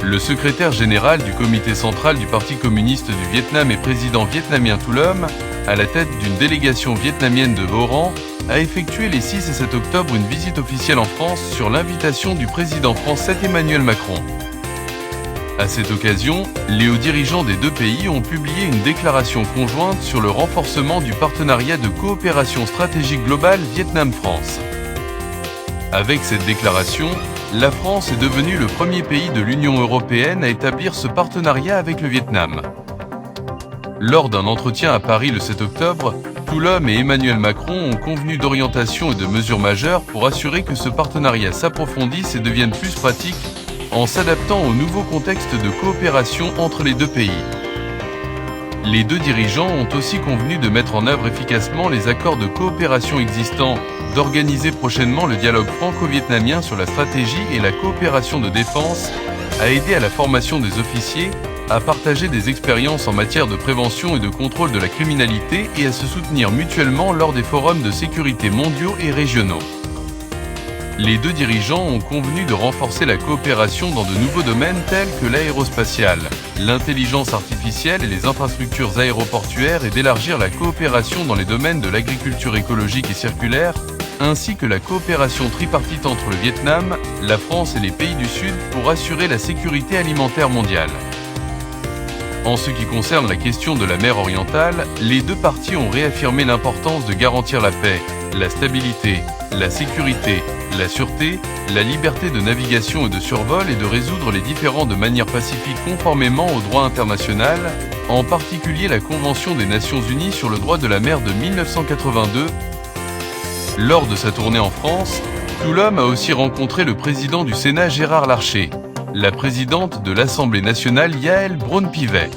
Le secrétaire général du comité central du Parti communiste du Vietnam et président vietnamien Thu Lom, à la tête d'une délégation vietnamienne de haut rang, a effectué les 6 et 7 octobre une visite officielle en France sur l'invitation du président français Emmanuel Macron. À cette occasion, les hauts dirigeants des deux pays ont publié une déclaration conjointe sur le renforcement du partenariat de coopération stratégique globale Vietnam-France. Avec cette déclaration, la France est devenue le premier pays de l'Union européenne à établir ce partenariat avec le Vietnam. Lors d'un entretien à Paris le 7 octobre, Thu Lom et Emmanuel Macron ont convenu d'orientations et de mesures majeures pour assurer que ce partenariat s'approfondisse et devienne plus pratique en s'adaptant au nouveau contexte de coopération entre les deux pays. Les deux dirigeants ont aussi convenu de mettre en œuvre efficacement les accords de coopération existants, d'organiser prochainement le dialogue franco-vietnamien sur la stratégie et la coopération de défense, à aider à la formation des officiers, à partager des expériences en matière de prévention et de contrôle de la criminalité et à se soutenir mutuellement lors des forums de sécurité mondiaux et régionaux. Les deux dirigeants ont convenu de renforcer la coopération dans de nouveaux domaines tels que l'aérospatiale, l'intelligence artificielle et les infrastructures aéroportuaires et d'élargir la coopération dans les domaines de l'agriculture écologique et circulaire, ainsi que la coopération tripartite entre le Vietnam, la France et les pays du Sud pour assurer la sécurité alimentaire mondiale. En ce qui concerne la question de la mer orientale, les deux parties ont réaffirmé l'importance de garantir la paix, la stabilité, la sécurité, la sûreté, la liberté de navigation et de survol et de résoudre les différends de manière pacifique conformément au droit international, en particulier la Convention des Nations Unies sur le droit de la mer de 1982. Lors de sa tournée en France, Thu Lom a aussi rencontré le président du Sénat Gérard Larcher, la présidente de l'Assemblée nationale Yaël Braun-Pivet.